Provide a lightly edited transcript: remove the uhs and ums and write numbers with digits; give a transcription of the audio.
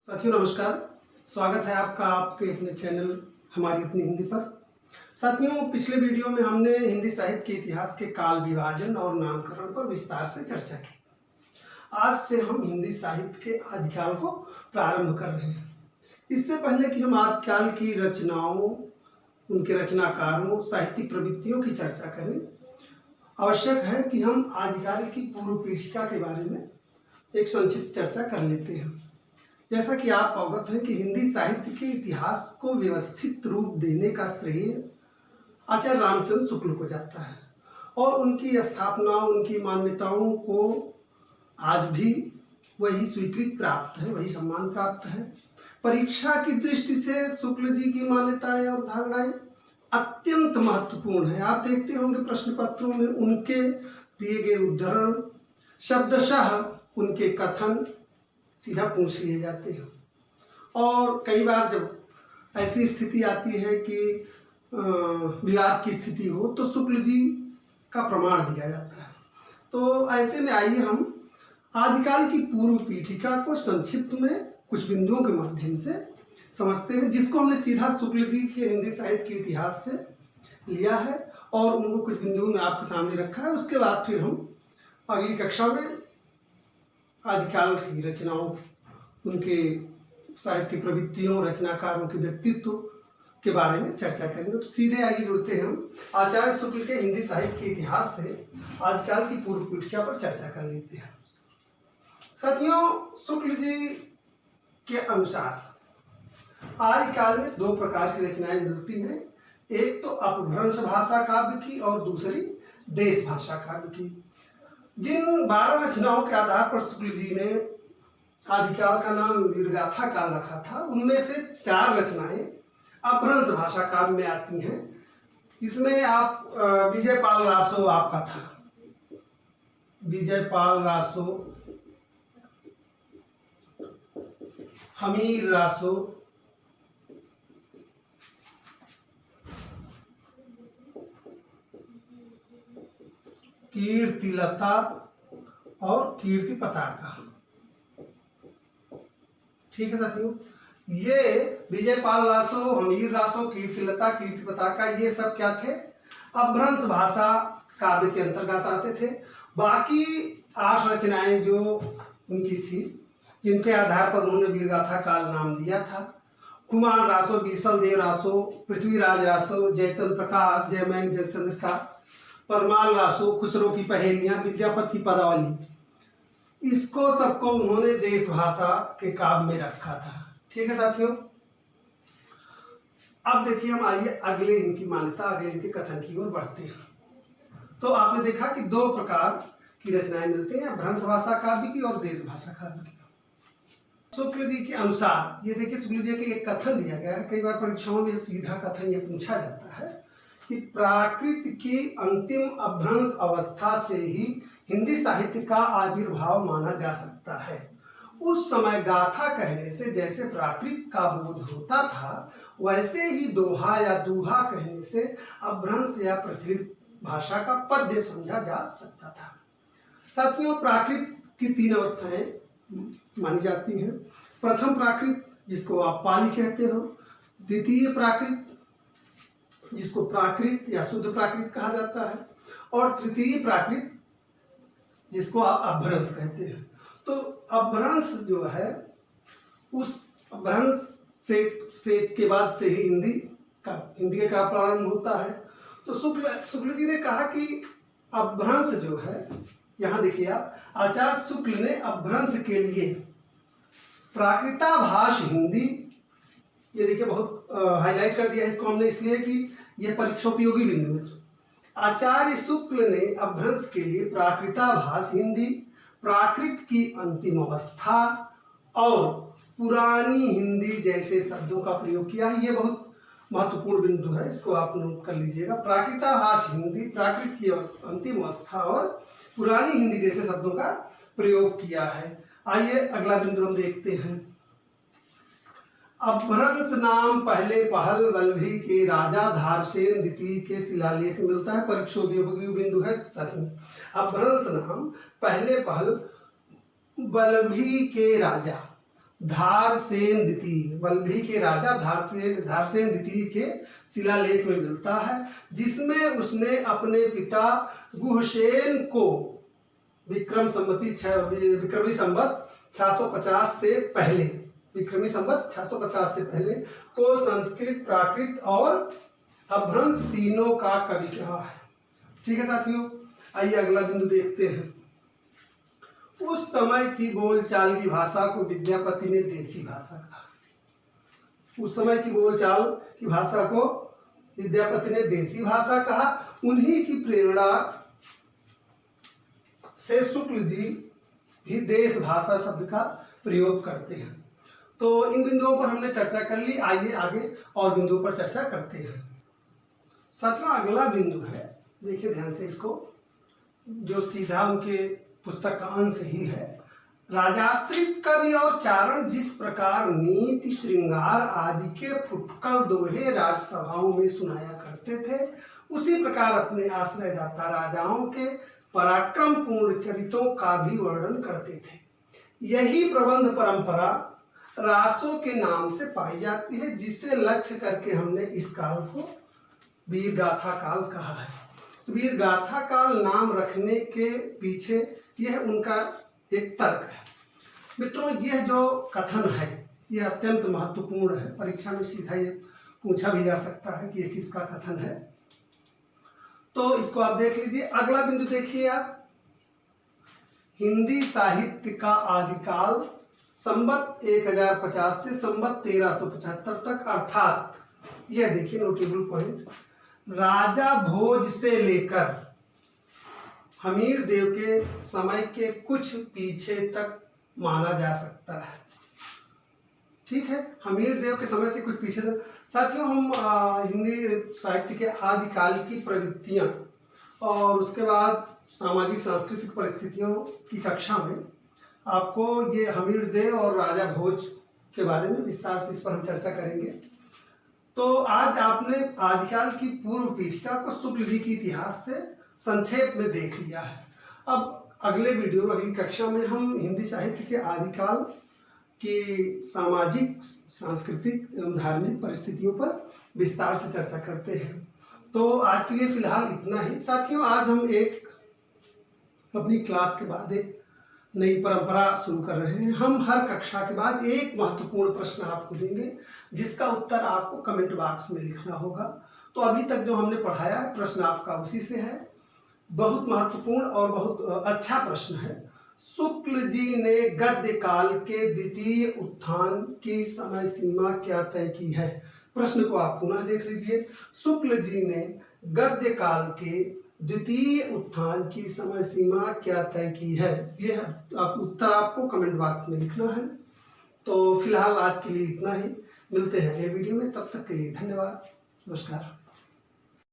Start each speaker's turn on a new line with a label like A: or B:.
A: साथियों नमस्कार। स्वागत है आपका आपके अपने चैनल हमारी अपनी हिंदी पर। साथियों पिछले वीडियो में हमने हिंदी साहित्य के इतिहास के काल विभाजन और नामकरण पर विस्तार से चर्चा की। आज से हम हिंदी साहित्य के आदिकाल को प्रारंभ कर रहे हैं। इससे पहले कि हम आदिकाल की रचनाओं, उनके रचनाकारों, साहित्यिक प्रवृत्तियों की चर्चा करें, आवश्यक है कि हम आदिकाल की पूर्व पीठिका के बारे में एक संक्षिप्त चर्चा कर लेते हैं। जैसा कि आप अवगत हैं कि हिंदी साहित्य के इतिहास को व्यवस्थित रूप देने का श्रेय आचार्य रामचंद्र शुक्ल को जाता है और उनकी स्थापना, उनकी मान्यताओं को आज भी वही स्वीकृति प्राप्त है, वही सम्मान प्राप्त है। परीक्षा की दृष्टि से शुक्ल जी की मान्यताएं और धारणाएं अत्यंत महत्वपूर्ण है। आप देखते होंगे प्रश्न पत्रों में उनके दिए गए उद्धरण, शब्दशः उनके कथन सीधा पूछ लिए जाते हैं। और कई बार जब ऐसी स्थिति आती है कि विवाद की स्थिति हो तो शुक्ल जी का प्रमाण दिया जाता है। तो ऐसे में आइए हम आदिकाल की पूर्व पीठिका को संक्षिप्त में कुछ बिंदुओं के माध्यम से समझते हैं, जिसको हमने सीधा शुक्ल जी के हिंदी साहित्य के इतिहास से लिया है और उनको कुछ बिंदुओं में आपके सामने रखा है। उसके बाद फिर हम अगली कक्षा में आदिकाल की रचनाओं, उनके साहित्यिक प्रवृत्तियों, रचनाकारों के व्यक्तित्व के बारे में चर्चा करेंगे। तो सीधे आगे जुड़ते हैं हम आचार्य शुक्ल के हिंदी साहित्य के इतिहास से आदिकाल की पूर्व पीठिका पर चर्चा कर लेते हैं। साथियों, शुक्ल जी के अनुसार आदिकाल में दो प्रकार की रचनाएं मिलती हैं। एक तो अपभ्रंश भाषा काव्य की और दूसरी देश भाषा काव्य की। जिन 12 रचनाओं के आधार पर शुक्ल जी ने आदिकाल का नाम वीरगाथा काल रखा था, उनमें से 4 रचनाएं अपभ्रंश भाषा काव्य में आती हैं। इसमें आप विजयपाल रासो आपका था, विजयपाल रासो, हमीर रासो, कीर्तिलता और कीर्ति पताका। ठीक है साथियों, ये विजयपाल रासो, हमीर रासो, कीर्तिलता, कीर्ति पताका, ये सब क्या थे? अपभ्रंश भाषा काव्य के अंतर्गत आते थे। बाकी 8 रचनाएं जो उनकी थी, जिनके आधार पर उन्होंने वीरगाथा काल नाम दिया था, कुमार रासो, बीसल देव रासो, पृथ्वीराज रासो, जयचंद्र प्रकाश, जयमैन जयचंद्र का, परमाल रासो, खुसरो की पहेलियां, विद्यापति की पदावली, इसको सबको उन्होंने देश भाषा के काव्य में रखा था। ठीक है साथियों, अब देखिए हम आइए अगले इनकी मान्यता, अगले इनके कथन की ओर बढ़ते हैं। तो आपने देखा कि 2 प्रकार की रचनाएं मिलती हैं, भ्रंश भाषा काव्य की और देश भाषा काव्य की। शुक्ल जी के अनुसार ये देखिए, शुक्ल जी के एक कथन दिया गया है। कई बार परीक्षाओं में सीधा कथन ये पूछा जाता है कि प्राकृत की अंतिम अपभ्रंश अवस्था से ही हिंदी साहित्य का आविर्भाव माना जा सकता है। उस समय गाथा कहने से जैसे प्राकृत का बोध होता था, वैसे ही दोहा या दूहा कहने से अपभ्रंश या प्रचलित भाषा का पद्य समझा जा सकता था। साथियों, प्राकृत की 3 अवस्थाएं मानी जाती हैं। प्रथम प्राकृत, जिसको आप पाली कहते हो, द्वितीय प्राकृत, जिसको प्राकृत या शुद्ध प्राकृत कहा जाता है, और तृतीय प्राकृत, जिसको आप अपभ्रंश कहते हैं। तो अपभ्रंश जो है, उस अपभ्रंश से के बाद से ही हिंदी का प्रारंभ होता है। तो शुक्ल जी ने कहा कि अपभ्रंश जो है, यहाँ देखिए आप, आचार्य शुक्ल ने अपभ्रंश के लिए प्राकृताभाष हिंदी, ये देखिए बहुत हाईलाइट कर दिया इसको हमने इसलिए कि यह परीक्षोपयोगी बिंदु है। आचार्य शुक्ल ने अपभ्रंश के लिए प्राकृताभाष हिंदी, प्राकृत की अंतिम अवस्था और पुरानी हिंदी जैसे शब्दों का प्रयोग किया है। ये बहुत महत्वपूर्ण बिंदु है, इसको आप नोट कर लीजिएगा। प्राकृताभाष हिंदी, प्राकृत की अंतिम अवस्था और पुरानी हिंदी जैसे शब्दों का प्रयोग किया है। आइए अगला बिंदु हम देखते हैं। अपभ्रंश नाम पहले पहल वल्लभी के राजा धारसेन द्वितीय के शिलालेख में मिलता है। परीक्षोपयोगी बिंदु है। अपभ्रंश नाम पहले पहल वल्लभी के राजा धारसेन द्वितीय, वल्लभी के राजा धारसेन द्वितीय के शिलालेख में मिलता है, जिसमें उसने अपने पिता गुहसेन को विक्रमी संवत 650 से पहले, विक्रमी संवत 650 से पहले को संस्कृत, प्राकृत और अपभ्रंश तीनों का कवि कहा है। ठीक है साथियों, आइए अगला बिंदु देखते हैं। उस समय की बोलचाल की भाषा को विद्यापति ने देसी भाषा कहा। उस समय की बोलचाल की भाषा को विद्यापति ने देसी भाषा कहा। उन्हीं की प्रेरणा से शुक्ल जी भी देश भाषा शब्द का प्रयोग करते हैं। तो इन बिंदुओं पर हमने चर्चा कर ली, आइए आगे और बिंदुओं पर चर्चा करते हैं। साथियों, अगला बिंदु है, देखिए ध्यान से इसको, जो सीधा उनके पुस्तक का अंश ही है। राजाश्रित कवि और चारण जिस प्रकार नीति, श्रृंगार आदि के फुटकल दोहे राजसभाओं में सुनाया करते थे, उसी प्रकार अपने आश्रयदाता राजाओं के पराक्रम पूर्ण चरित्रों का भी वर्णन करते थे। यही प्रबंध परंपरा रासों के नाम से पाई जाती है, जिसे लक्ष्य करके हमने इस काल को वीर गाथा काल कहा है। वीर गाथा काल नाम रखने के पीछे यह उनका एक तर्क है। मित्रों, यह जो कथन है यह अत्यंत महत्वपूर्ण है। परीक्षा में सीधा ये पूछा भी जा सकता है कि यह किसका कथन है, तो इसको आप देख लीजिए। अगला बिंदु देखिए आप, हिंदी साहित्य का आदिकाल संवत 1050 से संवत 1375 तक, अर्थात यह देखिए नोटेबल पॉइंट, राजा भोज से लेकर हमीर देव के समय के कुछ पीछे तक माना जा सकता है। ठीक है, हमीर देव के समय से कुछ पीछे तक। साथियों, हम हिंदी साहित्य के आदिकाल की प्रवृत्तियां और उसके बाद सामाजिक सांस्कृतिक परिस्थितियों की कक्षा में आपको ये हमीर देव और राजा भोज के बारे में विस्तार से इस पर हम चर्चा करेंगे। तो आज आपने आदिकाल की पूर्व पीठिका को शुक्ल जी की इतिहास से संक्षेप में देख लिया है। अब अगले वीडियो में, अगली कक्षा में हम हिंदी साहित्य के आदिकाल की सामाजिक, सांस्कृतिक एवं धार्मिक परिस्थितियों पर विस्तार से चर्चा करते हैं। तो आज के लिए फिलहाल इतना ही। साथियों, आज हम एक अपनी क्लास के बाद एक नई परंपरा शुरू कर रहे हैं। हम हर कक्षा के बाद एक महत्वपूर्ण प्रश्न आपको देंगे, जिसका उत्तर आपको कमेंट बॉक्स में लिखना होगा। तो अभी तक जो हमने पढ़ाया है प्रश्न आपका उसी से है। बहुत महत्वपूर्ण और बहुत अच्छा प्रश्न है। शुक्ल जी ने गद्य काल के द्वितीय उत्थान की समय सीमा क्या तय की है? प्रश्न को आप पुनः देख लीजिए। शुक्ल जी ने गद्य काल के द्वितीय उत्थान की समय सीमा क्या तय की है? यह उत्तर आपको कमेंट बॉक्स में लिखना है। तो फिलहाल आज के लिए इतना ही। मिलते हैं अगले वीडियो में, तब तक के लिए धन्यवाद, नमस्कार।